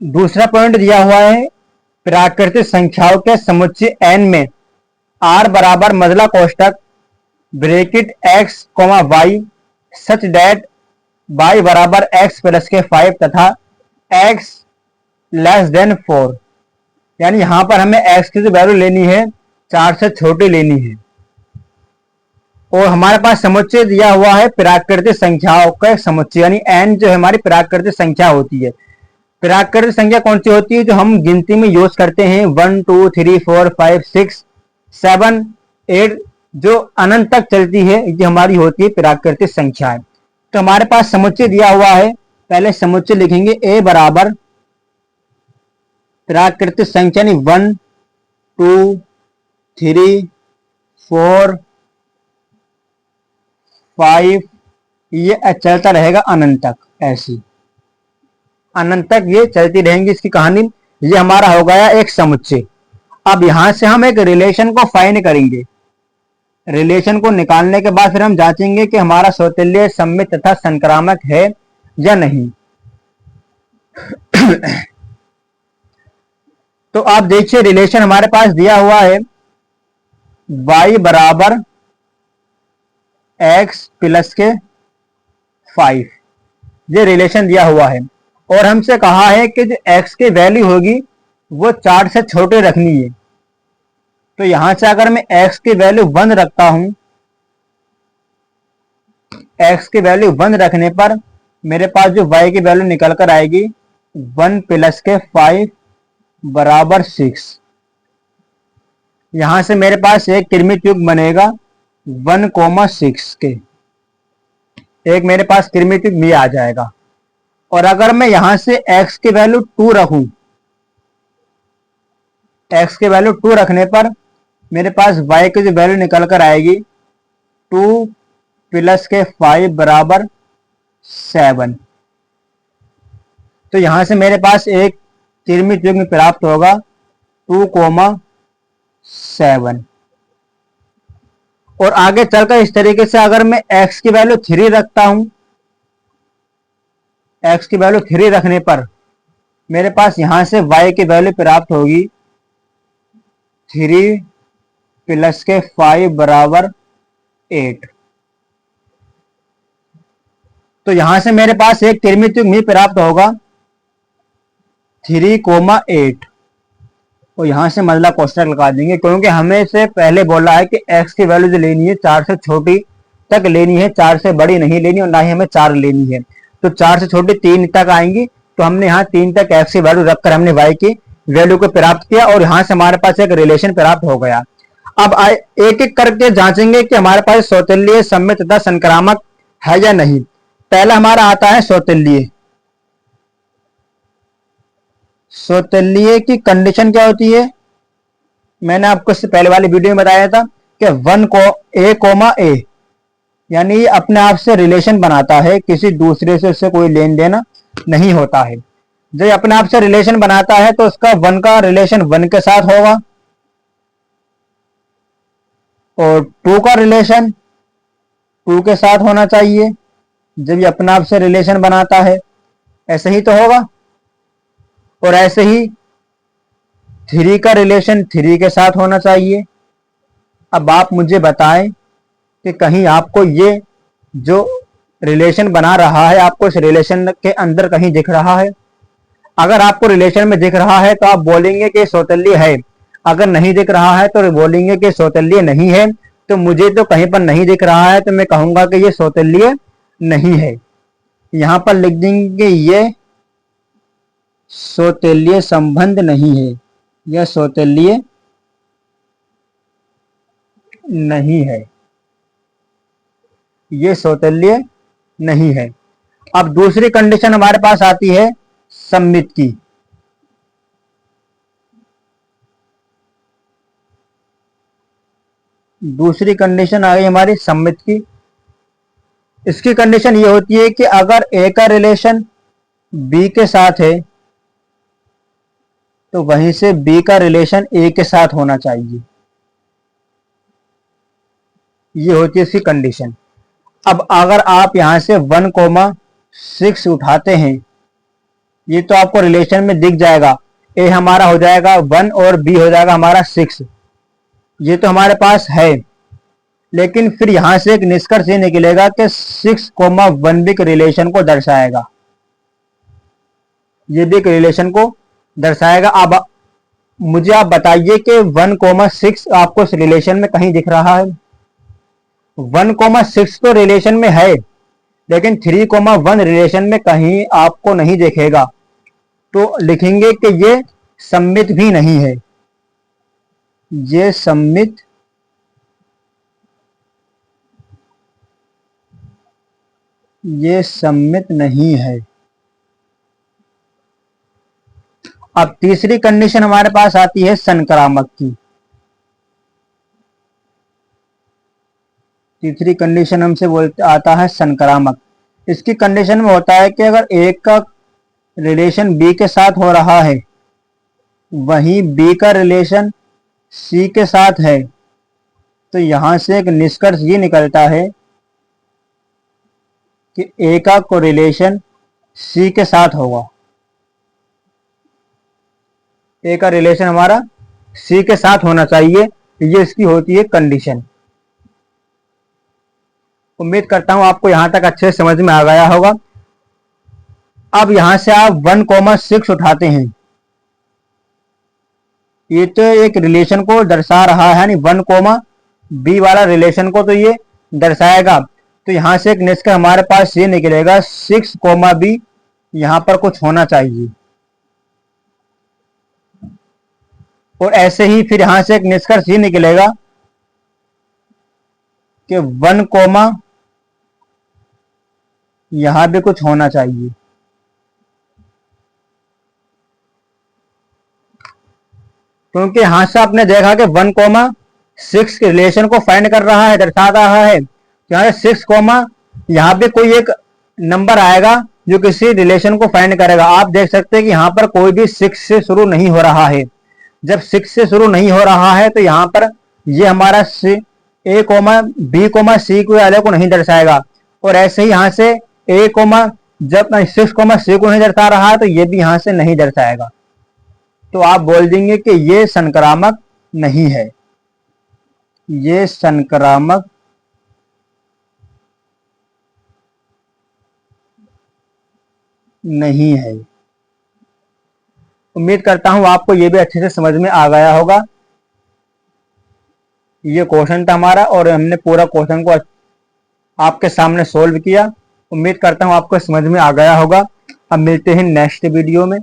दूसरा पॉइंट दिया हुआ है प्राकृतिक संख्याओं के समुच्चय n में r बराबर मजला कोष्टक ब्रैकेट x y सच डेट y बराबर x प्लस के 5 तथा x लेस देन 4। यानी यहां पर हमें x की जो वैल्यू लेनी है 4 से छोटी लेनी है। और हमारे पास समुच्चय दिया हुआ है प्राकृतिक संख्याओं का समुच्चय, यानी n जो हमारी प्राकृतिक संख्या होती है। प्राकृतिक संख्या कौन सी होती है? जो हम गिनती में यूज करते हैं 1 2 3 4 5 6 7 8, जो अनंत तक चलती है, ये हमारी होती है प्राकृतिक संख्याएं। तो हमारे पास समुच्चय दिया हुआ है, पहले समुच्चय लिखेंगे a बराबर प्राकृतिक संख्या 1 2 3 4 5, ये चलता रहेगा अनंत तक, ऐसी अनंत तक ये चलती रहेंगी इसकी कहानी। ये हमारा हो गया एक समुच्चय। अब यहां से हम एक रिलेशन को फाइंड करेंगे। रिलेशन को निकालने के बाद फिर हम जांचेंगे कि हमारा सौतेल्य सममित तथा संक्रामक है या नहीं। तो आप देखिए रिलेशन हमारे पास दिया हुआ है y बराबर x प्लस के 5, ये रिलेशन दिया हुआ है। और हमसे कहा है कि जो x की वैल्यू होगी वो 4 से छोटे रखनी है। तो यहां से अगर मैं x की वैल्यू 1 रखता हूं, x की वैल्यू 1 रखने पर मेरे पास जो y की वैल्यू निकल कर आएगी 1 प्लस के 5 बराबर 6। यहां से मेरे पास एक कृमित युग्म बनेगा 1,6 के, एक मेरे पास कृमित युग्म ये आ जाएगा। और अगर मैं यहां से x की वैल्यू 2 रखूं, x की वैल्यू 2 रखने पर मेरे पास y की जो वैल्यू निकल कर आएगी 2 प्लस के 5 बराबर 7। तो यहां से मेरे पास एक त्रिमित युग्म प्राप्त होगा 2,7। और आगे चलकर इस तरीके से अगर मैं x की वैल्यू 3 रखता हूं, x की वैल्यू 3 रखने पर मेरे पास यहां से y की वैल्यू प्राप्त होगी 3 प्लस के 5 बराबर 8। तो यहां से मेरे पास एक त्रिमित युग्म प्राप्त होगा 3,8। और यहां से मजला कोष्टक लगा देंगे, क्योंकि हमें से पहले बोला है कि x की वैल्यू जो लेनी है 4 से छोटी तक लेनी है, 4 से बड़ी नहीं लेनी और ना ही हमें 4 लेनी है। तो 4 से छोटी 3 तक आएंगी। तो हमने यहाँ 3 तक x की वैल्यू रखकर हमने y की वैल्यू को प्राप्त किया और यहां से हमारे पास एक रिलेशन प्राप्त हो गया। अब एक एक करके जांचेंगे कि हमारे पास सौतेल्य सममित तथा संक्रामक है या नहीं। पहला हमारा आता है सौतेल्य। सौतेल्य की कंडीशन क्या होती है? मैंने आपको इससे पहले वाली वीडियो में बताया था कि 1 को a, यानी अपने आप से रिलेशन बनाता है, किसी दूसरे से उससे कोई लेन देन नहीं होता है। जब अपने आप से रिलेशन बनाता है तो उसका 1 का रिलेशन 1 के साथ होगा और 2 का रिलेशन 2 के साथ होना चाहिए। जब ये अपने आप से रिलेशन बनाता है ऐसे ही तो होगा। और ऐसे ही 3 का रिलेशन 3 के साथ होना चाहिए। अब आप मुझे बताएं कि कहीं आपको ये जो रिलेशन बना रहा है आपको इस रिलेशन के अंदर कहीं दिख रहा है? अगर आपको रिलेशन में दिख रहा है तो आप बोलेंगे कि सौतेल्य है, अगर नहीं दिख रहा है तो बोलेंगे कि सौतेल्य नहीं है। तो मुझे तो कहीं पर नहीं दिख रहा है तो मैं कहूंगा कि ये सौतेल्य नहीं है। यहां पर लिख देंगे ये सौतेल्य संबंध नहीं है, यह सौतेल्य नहीं है, ये सौतेल्य नहीं है। अब दूसरी कंडीशन हमारे पास आती है सममित की। दूसरी कंडीशन आ गई हमारी सममित की। इसकी कंडीशन ये होती है कि अगर ए का रिलेशन बी के साथ है तो वहीं से बी का रिलेशन ए के साथ होना चाहिए। ये होती है इसकी कंडीशन। अब अगर आप यहां से 1,6 उठाते हैं, ये तो आपको रिलेशन में दिख जाएगा। ए हमारा हो जाएगा 1 और बी हो जाएगा हमारा 6। ये तो हमारे पास है, लेकिन फिर यहां से एक निष्कर्ष ये निकलेगा कि 6,1 भी एक रिलेशन को दर्शाएगा। ये भी एक रिलेशन को दर्शाएगा। अब मुझे आप बताइए कि 1,6 आपको इस रिलेशन में कहीं दिख रहा है? 1,6 तो रिलेशन में है, लेकिन 3,1 रिलेशन में कहीं आपको नहीं दिखेगा। तो लिखेंगे कि ये सममित भी नहीं है। ये सममित नहीं है। अब तीसरी कंडीशन हमारे पास आती है संक्रामक की। तीसरी कंडीशन हमसे बोलते आता है संक्रामक। इसकी कंडीशन में होता है कि अगर एक का रिलेशन बी के साथ हो रहा है, वहीं बी का रिलेशन सी के साथ है, तो यहां से एक निष्कर्ष ये निकलता है कि ए का कोरिलेशन सी के साथ होगा। ए का रिलेशन हमारा सी के साथ होना चाहिए। ये इसकी होती है कंडीशन। उम्मीद करता हूं आपको यहां तक अच्छे से समझ में आ गया होगा। अब यहां से आप 1,6 उठाते हैं। ये तो एक रिलेशन को दर्शा रहा है, यानी 1, बी वाला रिलेशन को तो ये दर्शाएगा। तो यहां से एक निष्कर्ष हमारे पास ये निकलेगा 6, बी यहां पर कुछ होना चाहिए। और ऐसे ही फिर यहां से एक निष्कर्ष ये निकलेगा कि 1, यहां भी कुछ होना चाहिए। क्योंकि यहां से आपने देखा कि 1,6 के रिलेशन को फाइंड कर रहा है, दर्शा रहा है। यहाँ 6, यहां पे कोई एक नंबर आएगा जो किसी रिलेशन को फाइंड करेगा। आप देख सकते हैं कि यहाँ पर कोई भी 6 से शुरू नहीं हो रहा है। जब 6 से शुरू नहीं हो रहा है तो यहाँ पर ये हमारा ए, बी, सी को वाले को नहीं दर्शाएगा। और ऐसे ही यहाँ से ए, जब 6, सी को नहीं दर्शा रहा है तो ये भी यहाँ से नहीं दर्शाएगा। तो आप बोल देंगे कि ये संक्रामक नहीं है। ये संक्रामक नहीं है। उम्मीद करता हूं आपको ये भी अच्छे से समझ में आ गया होगा। ये क्वेश्चन था हमारा और हमने पूरा क्वेश्चन को आपके सामने सोल्व किया। उम्मीद करता हूं आपको समझ में आ गया होगा। अब मिलते हैं नेक्स्ट वीडियो में।